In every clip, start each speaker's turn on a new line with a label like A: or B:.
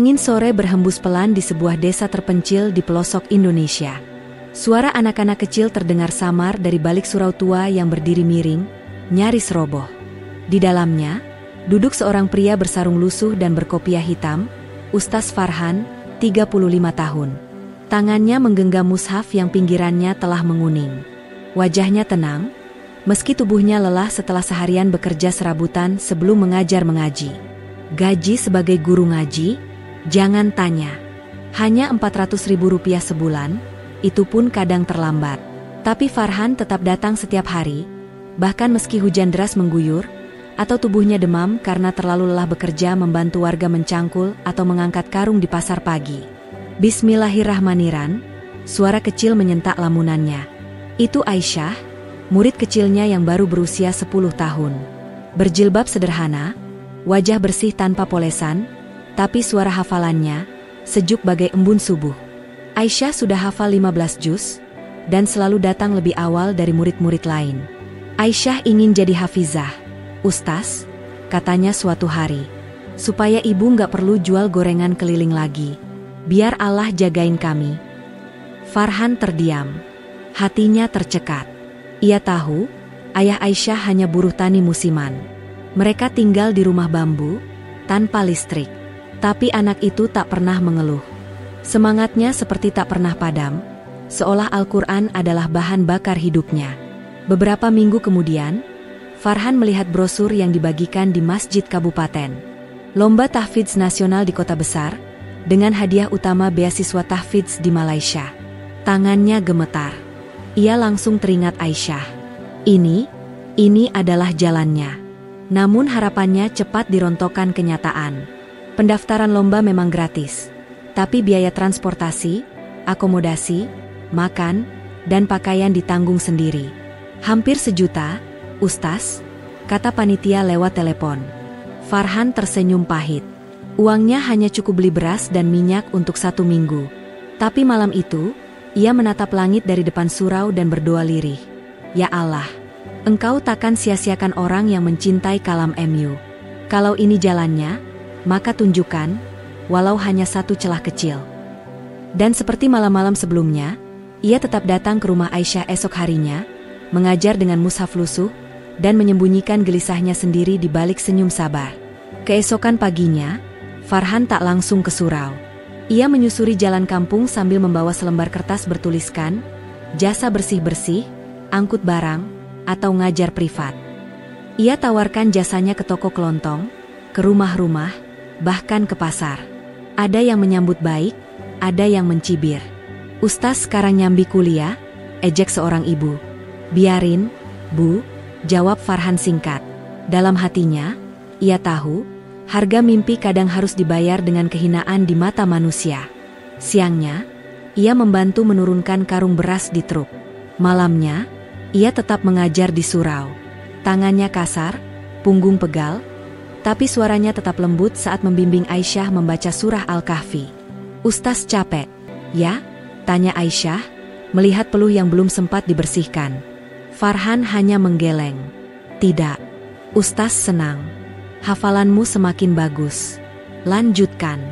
A: Angin sore berhembus pelan di sebuah desa terpencil di pelosok Indonesia. Suara anak-anak kecil terdengar samar dari balik surau tua yang berdiri miring, nyaris roboh. Di dalamnya, duduk seorang pria bersarung lusuh dan berkopiah hitam, Ustaz Farhan, 35 tahun. Tangannya menggenggam mushaf yang pinggirannya telah menguning. Wajahnya tenang, meski tubuhnya lelah setelah seharian bekerja serabutan sebelum mengajar mengaji. Gaji sebagai guru ngaji? Jangan tanya. Hanya Rp400.000 sebulan, itu pun kadang terlambat. Tapi Farhan tetap datang setiap hari, bahkan meski hujan deras mengguyur, atau tubuhnya demam karena terlalu lelah bekerja membantu warga mencangkul atau mengangkat karung di pasar pagi. Bismillahirrahmanirrahim, suara kecil menyentak lamunannya. Itu Aisyah, murid kecilnya yang baru berusia 10 tahun. Berjilbab sederhana, wajah bersih tanpa polesan, tapi suara hafalannya sejuk bagai embun subuh. Aisyah sudah hafal 15 juz dan selalu datang lebih awal dari murid-murid lain. Aisyah ingin jadi hafizah. Ustaz, katanya suatu hari, supaya ibu nggak perlu jual gorengan keliling lagi. Biar Allah jagain kami. Farhan terdiam. Hatinya tercekat. Ia tahu, ayah Aisyah hanya buruh tani musiman. Mereka tinggal di rumah bambu, tanpa listrik. Tapi anak itu tak pernah mengeluh. Semangatnya seperti tak pernah padam, seolah Al-Quran adalah bahan bakar hidupnya. Beberapa minggu kemudian, Farhan melihat brosur yang dibagikan di masjid kabupaten. Lomba tahfidz nasional di kota besar, dengan hadiah utama beasiswa tahfidz di Malaysia. Tangannya gemetar. Ia langsung teringat Aisyah. Ini adalah jalannya. Namun harapannya cepat dirontokkan kenyataan. Pendaftaran lomba memang gratis, tapi biaya transportasi, akomodasi, makan, dan pakaian ditanggung sendiri. Hampir sejuta, Ustaz, kata panitia lewat telepon. Farhan tersenyum pahit. Uangnya hanya cukup beli beras dan minyak untuk 1 minggu. Tapi malam itu, ia menatap langit dari depan surau dan berdoa lirih. Ya Allah, Engkau takkan sia-siakan orang yang mencintai kalam MU. Kalau ini jalannya, maka tunjukkan, walau hanya satu celah kecil. Dan seperti malam-malam sebelumnya, ia tetap datang ke rumah Aisyah esok harinya, mengajar dengan mushaf lusuh, dan menyembunyikan gelisahnya sendiri di balik senyum sabar. Keesokan paginya, Farhan tak langsung ke surau. Ia menyusuri jalan kampung sambil membawa selembar kertas bertuliskan, jasa bersih-bersih, angkut barang, atau ngajar privat. Ia tawarkan jasanya ke toko kelontong, ke rumah-rumah, bahkan ke pasar. Ada yang menyambut baik, ada yang mencibir. Ustaz sekarang nyambi kuliah, ejek seorang ibu. Biarin, Bu, jawab Farhan singkat. Dalam hatinya, ia tahu, harga mimpi kadang harus dibayar dengan kehinaan di mata manusia. Siangnya, ia membantu menurunkan karung beras di truk. Malamnya, ia tetap mengajar di surau. Tangannya kasar, punggung pegal, tapi suaranya tetap lembut saat membimbing Aisyah membaca surah Al-Kahfi. Ustaz capek, ya? Tanya Aisyah, melihat peluh yang belum sempat dibersihkan. Farhan hanya menggeleng. Tidak. Ustaz senang. Hafalanmu semakin bagus. Lanjutkan.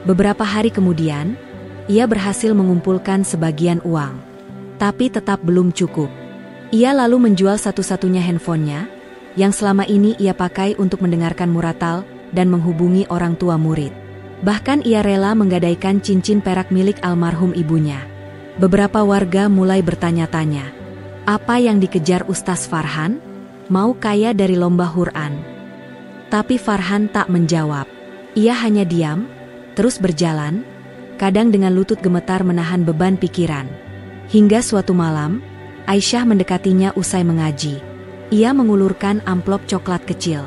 A: Beberapa hari kemudian, ia berhasil mengumpulkan sebagian uang. Tapi tetap belum cukup. Ia lalu menjual satu-satunya handphonenya, yang selama ini ia pakai untuk mendengarkan muratal dan menghubungi orang tua murid. Bahkan ia rela menggadaikan cincin perak milik almarhum ibunya. Beberapa warga mulai bertanya-tanya, apa yang dikejar Ustaz Farhan? Mau kaya dari lomba Quran? Tapi Farhan tak menjawab. Ia hanya diam, terus berjalan, kadang dengan lutut gemetar menahan beban pikiran. Hingga suatu malam, Aisyah mendekatinya usai mengaji. Ia mengulurkan amplop coklat kecil.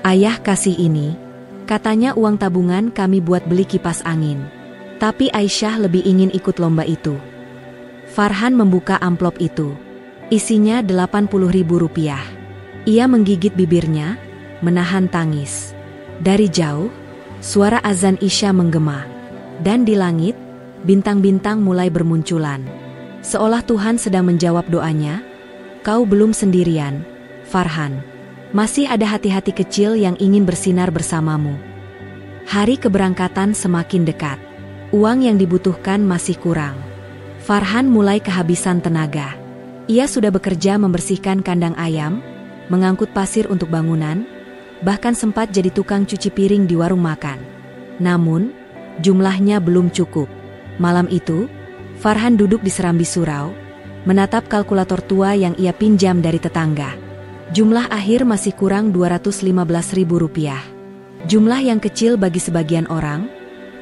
A: Ayah kasih ini, katanya uang tabungan kami buat beli kipas angin. Tapi Aisyah lebih ingin ikut lomba itu. Farhan membuka amplop itu. Isinya Rp80.000. Ia menggigit bibirnya, menahan tangis. Dari jauh, suara azan Isya menggema. Dan di langit, bintang-bintang mulai bermunculan. Seolah Tuhan sedang menjawab doanya, kau belum sendirian, Farhan. Masih ada hati-hati kecil yang ingin bersinar bersamamu. Hari keberangkatan semakin dekat. Uang yang dibutuhkan masih kurang. Farhan mulai kehabisan tenaga. Ia sudah bekerja membersihkan kandang ayam, mengangkut pasir untuk bangunan, bahkan sempat jadi tukang cuci piring di warung makan. Namun, jumlahnya belum cukup. Malam itu, Farhan duduk di serambi surau, menatap kalkulator tua yang ia pinjam dari tetangga. Jumlah akhir masih kurang Rp215.000. Jumlah yang kecil bagi sebagian orang,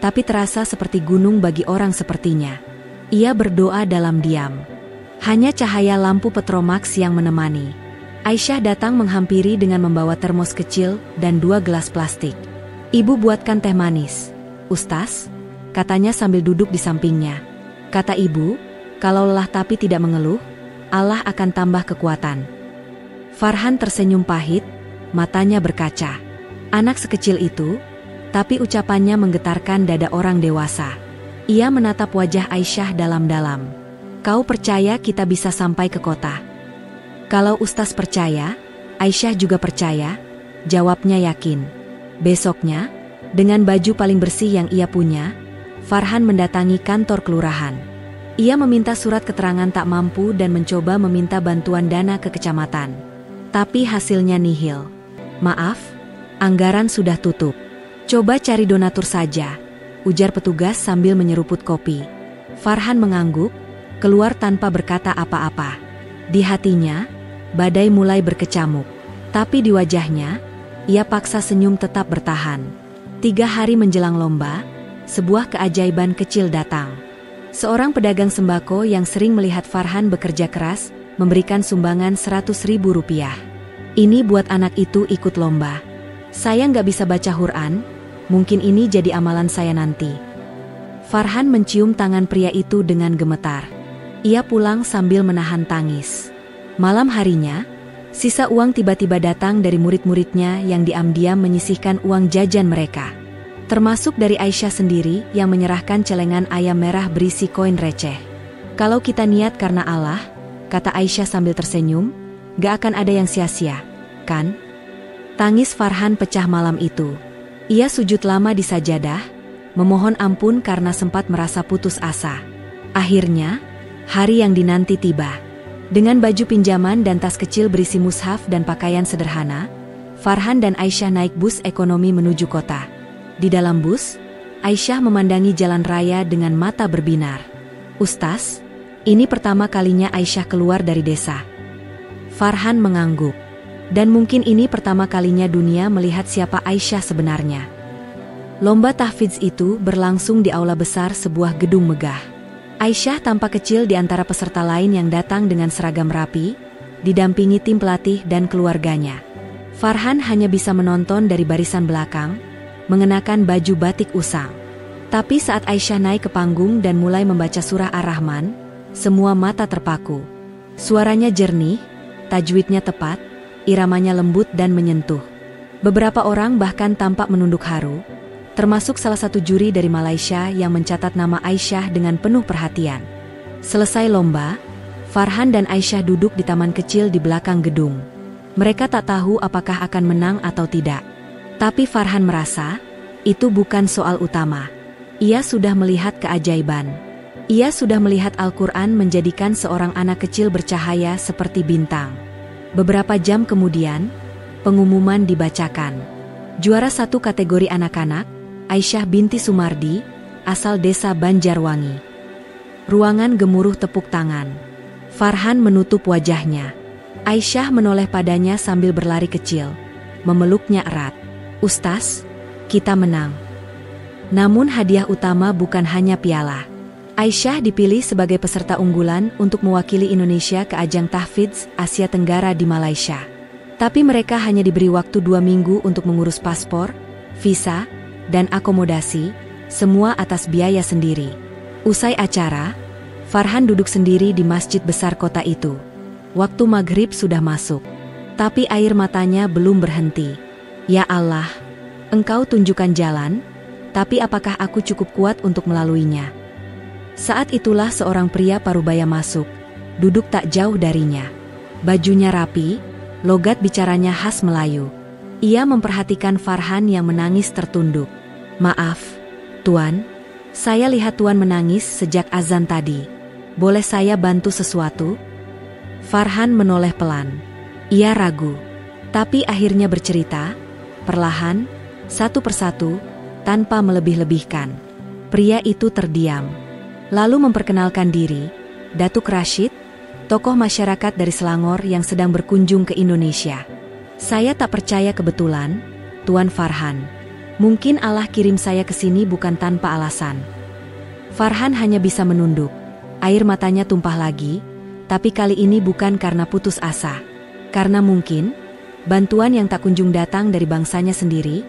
A: tapi terasa seperti gunung bagi orang sepertinya. Ia berdoa dalam diam. Hanya cahaya lampu Petromax yang menemani. Aisyah datang menghampiri dengan membawa termos kecil dan 2 gelas plastik. "Ibu buatkan teh manis, Ustaz," katanya sambil duduk di sampingnya. Kata ibu, kalau lelah tapi tidak mengeluh, Allah akan tambah kekuatan. Farhan tersenyum pahit, matanya berkaca. Anak sekecil itu, tapi ucapannya menggetarkan dada orang dewasa. Ia menatap wajah Aisyah dalam-dalam. "Kau percaya kita bisa sampai ke kota?" "Kalau Ustaz percaya, Aisyah juga percaya," jawabnya yakin. Besoknya, dengan baju paling bersih yang ia punya, Farhan mendatangi kantor kelurahan. Ia meminta surat keterangan tak mampu dan mencoba meminta bantuan dana ke kecamatan. Tapi hasilnya nihil. "Maaf, anggaran sudah tutup. Coba cari donatur saja," ujar petugas sambil menyeruput kopi. Farhan mengangguk, keluar tanpa berkata apa-apa. Di hatinya, badai mulai berkecamuk. Tapi di wajahnya, ia paksa senyum tetap bertahan. 3 hari menjelang lomba, sebuah keajaiban kecil datang. Seorang pedagang sembako yang sering melihat Farhan bekerja keras, memberikan sumbangan Rp100.000. "Ini buat anak itu ikut lomba. Saya nggak bisa baca Quran, mungkin ini jadi amalan saya nanti." Farhan mencium tangan pria itu dengan gemetar. Ia pulang sambil menahan tangis. Malam harinya, sisa uang tiba-tiba datang dari murid-muridnya yang diam-diam menyisihkan uang jajan mereka. Termasuk dari Aisyah sendiri yang menyerahkan celengan ayam merah berisi koin receh. "Kalau kita niat karena Allah," kata Aisyah sambil tersenyum, "gak akan ada yang sia-sia, kan?" Tangis Farhan pecah malam itu. Ia sujud lama di sajadah, memohon ampun karena sempat merasa putus asa. Akhirnya, hari yang dinanti tiba. Dengan baju pinjaman dan tas kecil berisi mushaf dan pakaian sederhana, Farhan dan Aisyah naik bus ekonomi menuju kota. Di dalam bus, Aisyah memandangi jalan raya dengan mata berbinar. "Ustaz, ini pertama kalinya Aisyah keluar dari desa." Farhan mengangguk. Dan mungkin ini pertama kalinya dunia melihat siapa Aisyah sebenarnya. Lomba tahfidz itu berlangsung di aula besar sebuah gedung megah. Aisyah tampak kecil di antara peserta lain yang datang dengan seragam rapi, didampingi tim pelatih dan keluarganya. Farhan hanya bisa menonton dari barisan belakang, mengenakan baju batik usang. Tapi saat Aisyah naik ke panggung dan mulai membaca surah Ar-Rahman, semua mata terpaku. Suaranya jernih, tajwidnya tepat, iramanya lembut dan menyentuh. Beberapa orang bahkan tampak menunduk haru, termasuk salah satu juri dari Malaysia yang mencatat nama Aisyah dengan penuh perhatian. Selesai lomba, Farhan dan Aisyah duduk di taman kecil di belakang gedung. Mereka tak tahu apakah akan menang atau tidak. Tapi Farhan merasa, itu bukan soal utama. Ia sudah melihat keajaiban. Ia sudah melihat Al-Quran menjadikan seorang anak kecil bercahaya seperti bintang. Beberapa jam kemudian, pengumuman dibacakan. Juara 1 kategori anak-anak, Aisyah binti Sumardi, asal desa Banjarwangi. Ruangan gemuruh tepuk tangan. Farhan menutup wajahnya. Aisyah menoleh padanya sambil berlari kecil, memeluknya erat. "Ustaz, kita menang." Namun hadiah utama bukan hanya piala. Aisyah dipilih sebagai peserta unggulan untuk mewakili Indonesia ke ajang tahfidz Asia Tenggara di Malaysia. Tapi mereka hanya diberi waktu 2 minggu untuk mengurus paspor, visa, dan akomodasi, semua atas biaya sendiri. Usai acara, Farhan duduk sendiri di masjid besar kota itu. Waktu maghrib sudah masuk, tapi air matanya belum berhenti. "Ya Allah, Engkau tunjukkan jalan, tapi apakah aku cukup kuat untuk melaluinya?" Saat itulah seorang pria parubaya masuk, duduk tak jauh darinya. Bajunya rapi, logat bicaranya khas Melayu. Ia memperhatikan Farhan yang menangis tertunduk. Maaf, Tuan. Saya lihat Tuan menangis sejak azan tadi. Boleh saya bantu sesuatu? Farhan menoleh pelan. Ia ragu, tapi akhirnya bercerita, perlahan, satu persatu, tanpa melebih-lebihkan. Pria itu terdiam, lalu memperkenalkan diri, Datuk Rashid, tokoh masyarakat dari Selangor yang sedang berkunjung ke Indonesia. Saya tak percaya kebetulan, Tuan Farhan. Mungkin Allah kirim saya ke sini bukan tanpa alasan. Farhan hanya bisa menunduk. Air matanya tumpah lagi, tapi kali ini bukan karena putus asa. Karena mungkin, bantuan yang tak kunjung datang dari bangsanya sendiri,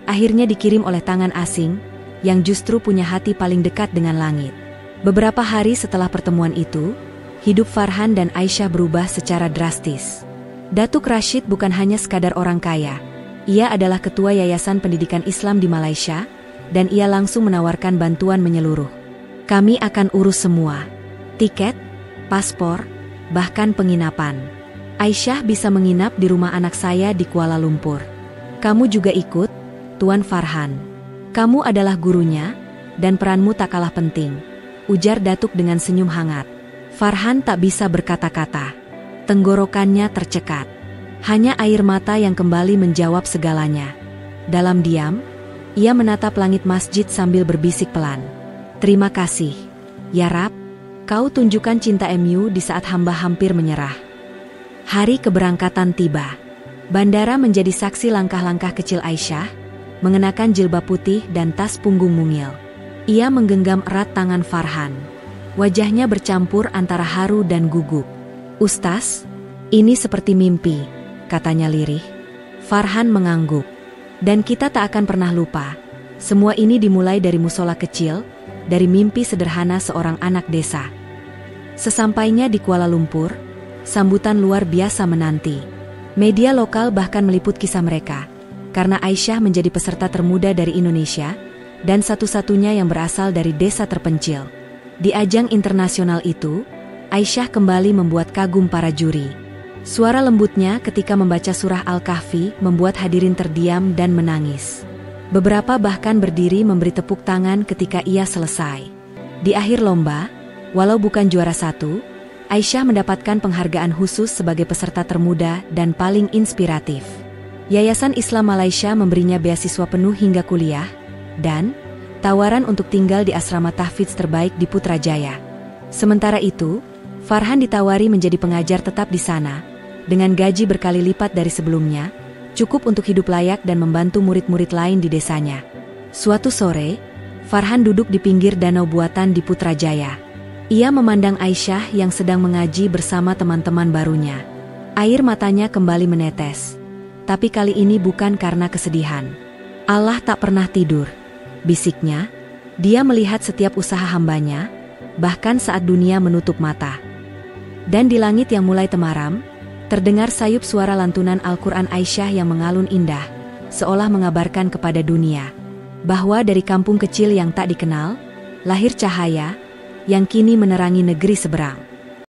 A: akhirnya dikirim oleh tangan asing, yang justru punya hati paling dekat dengan langit. Beberapa hari setelah pertemuan itu, hidup Farhan dan Aisyah berubah secara drastis. Datuk Rashid bukan hanya sekadar orang kaya. Ia adalah ketua Yayasan Pendidikan Islam di Malaysia, dan ia langsung menawarkan bantuan menyeluruh. Kami akan urus semua. Tiket, paspor, bahkan penginapan. Aisyah bisa menginap di rumah anak saya di Kuala Lumpur. Kamu juga ikut, Tuan Farhan. Kamu adalah gurunya, dan peranmu tak kalah penting, ujar Datuk dengan senyum hangat. Farhan tak bisa berkata-kata. Tenggorokannya tercekat. Hanya air mata yang kembali menjawab segalanya. Dalam diam, ia menatap langit masjid sambil berbisik pelan. Terima kasih, ya Rab, kau tunjukkan cinta MU di saat hamba hampir menyerah. Hari keberangkatan tiba. Bandara menjadi saksi langkah-langkah kecil Aisyah, mengenakan jilbab putih dan tas punggung mungil. Ia menggenggam erat tangan Farhan. Wajahnya bercampur antara haru dan gugup. Ustaz, ini seperti mimpi, katanya lirih. Farhan mengangguk. Dan kita tak akan pernah lupa. Semua ini dimulai dari musola kecil, dari mimpi sederhana seorang anak desa. Sesampainya di Kuala Lumpur, sambutan luar biasa menanti. Media lokal bahkan meliput kisah mereka, karena Aisyah menjadi peserta termuda dari Indonesia, dan satu-satunya yang berasal dari desa terpencil. Di ajang internasional itu, Aisyah kembali membuat kagum para juri. Suara lembutnya ketika membaca surah Al-Kahfi membuat hadirin terdiam dan menangis. Beberapa bahkan berdiri memberi tepuk tangan ketika ia selesai. Di akhir lomba, walau bukan juara satu, Aisyah mendapatkan penghargaan khusus sebagai peserta termuda dan paling inspiratif. Yayasan Islam Malaysia memberinya beasiswa penuh hingga kuliah, dan tawaran untuk tinggal di asrama tahfidz terbaik di Putrajaya. Sementara itu, Farhan ditawari menjadi pengajar tetap di sana, dengan gaji berkali lipat dari sebelumnya, cukup untuk hidup layak dan membantu murid-murid lain di desanya. Suatu sore, Farhan duduk di pinggir danau buatan di Putrajaya. Ia memandang Aisyah yang sedang mengaji bersama teman-teman barunya. Air matanya kembali menetes. Tapi kali ini bukan karena kesedihan. Allah tak pernah tidur, bisiknya. Dia melihat setiap usaha hambanya, bahkan saat dunia menutup mata. Dan di langit yang mulai temaram, terdengar sayup suara lantunan Al-Quran Aisyah yang mengalun indah, seolah mengabarkan kepada dunia bahwa dari kampung kecil yang tak dikenal, lahir cahaya yang kini menerangi negeri seberang.